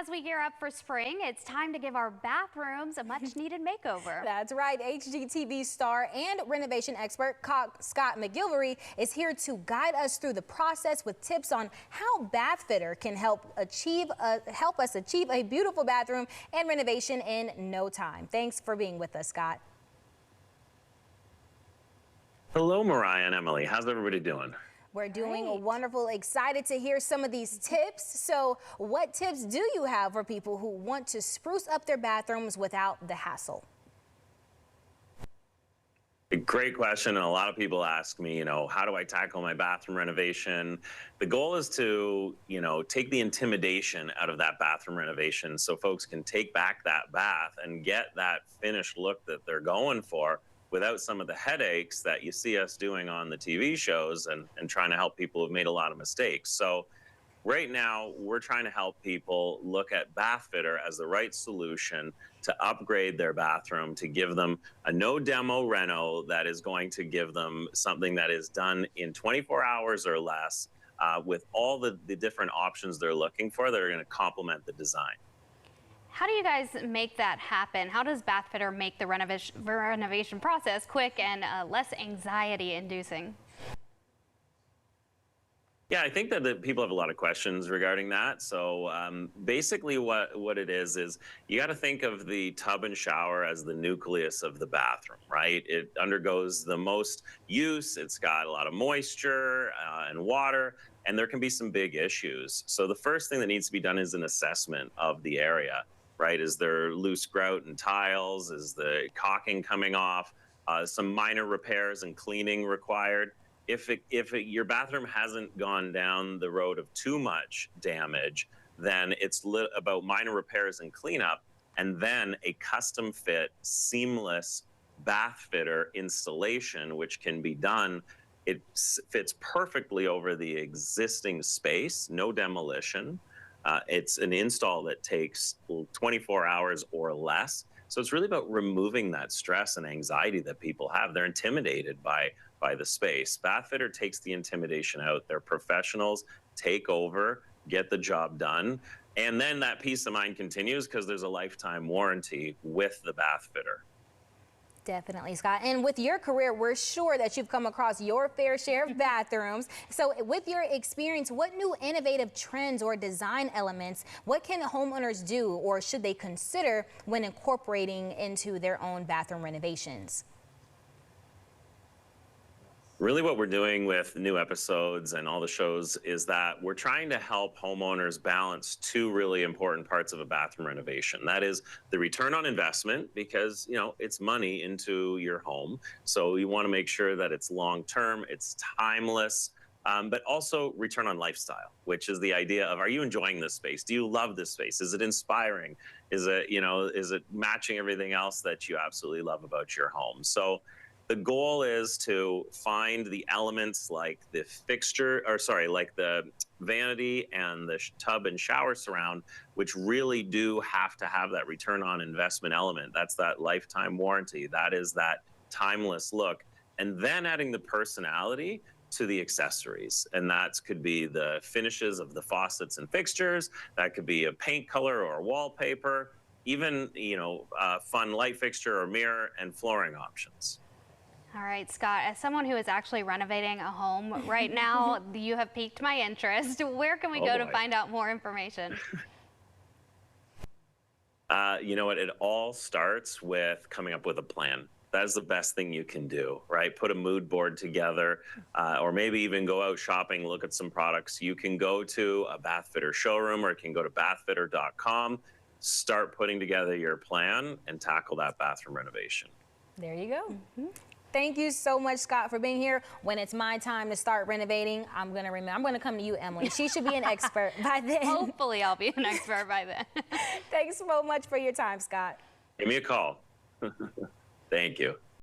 as we gear up for spring, it's time to give our bathrooms a much-needed makeover. That's right. HGTV star and renovation expert Scott McGilvery is here to guide us through the process with tips on how Bath Fitter can help us achieve a beautiful bathroom and renovation in no time. Thanks for being with us, Scott. Hello, Mariah and Emily. How's everybody doing? We're doing wonderful. Excited to hear some of these tips. So what tips do you have for people who want to spruce up their bathrooms without the hassle? A great question. And a lot of people ask me, how do I tackle my bathroom renovation? The goal is to, take the intimidation out of that bathroom renovation so folks can take back that bath and get that finished look that they're going for, without some of the headaches that you see us doing on the TV shows and trying to help people who've made a lot of mistakes. So right now, we're trying to help people look at Bath Fitter as the right solution to upgrade their bathroom, to give them a no demo reno that is going to give them something that is done in 24 hours or less, with all the different options they're looking for that are going to complement the design. How do you guys make that happen? How does Bath Fitter make the renovation process quick and less anxiety-inducing? Yeah, I think that people have a lot of questions regarding that. So basically what it is you got to think of the tub and shower as the nucleus of the bathroom, right? It undergoes the most use. It's got a lot of moisture and water, and there can be some big issues. So the first thing that needs to be done is an assessment of the area. Right? Is there loose grout and tiles? Is the caulking coming off? Some minor repairs and cleaning required. If your bathroom hasn't gone down the road of too much damage, then it's about minor repairs and cleanup, and then a custom fit, seamless Bath Fitter installation, which can be done. It fits perfectly over the existing space, no demolition. It's an install that takes 24 hours or less. So it's really about removing that stress and anxiety that people have. They're intimidated by the space. Bath Fitter takes the intimidation out. They're professionals, take over, get the job done. And then that peace of mind continues because there's a lifetime warranty with the Bath Fitter. Definitely, Scott. And with your career, we're sure that you've come across your fair share of bathrooms. So with your experience, what new innovative trends or design elements, what can homeowners do or should they consider when incorporating into their own bathroom renovations? Really what we're doing with new episodes and all the shows is that we're trying to help homeowners balance two really important parts of a bathroom renovation. That is the return on investment, because it's money into your home. So you want to make sure that it's long-term, it's timeless, but also return on lifestyle, which is the idea of, are you enjoying this space? Do you love this space? Is it inspiring? Is it matching everything else that you absolutely love about your home? So the goal is to find the elements like the like the vanity and the tub and shower surround, which really do have to have that return on investment element. That's that lifetime warranty. That is that timeless look. And then adding the personality to the accessories. And that could be the finishes of the faucets and fixtures. That could be a paint color or wallpaper, even, fun light fixture or mirror and flooring options. All right, Scott, as someone who is actually renovating a home right now, you have piqued my interest. Where can we go to find out more information? You know what? It all starts with coming up with a plan. That is the best thing you can do, right? Put a mood board together, or maybe even go out shopping, look at some products. You can go to a Bath Fitter showroom, or you can go to bathfitter.com, start putting together your plan, and tackle that bathroom renovation. There you go. Thank you so much, Scott, for being here. When it's my time to start renovating, I'm going to come to you, Emily. She should be an expert by then. Hopefully I'll be an expert by then. Thanks so much for your time, Scott. Give me a call. Thank you.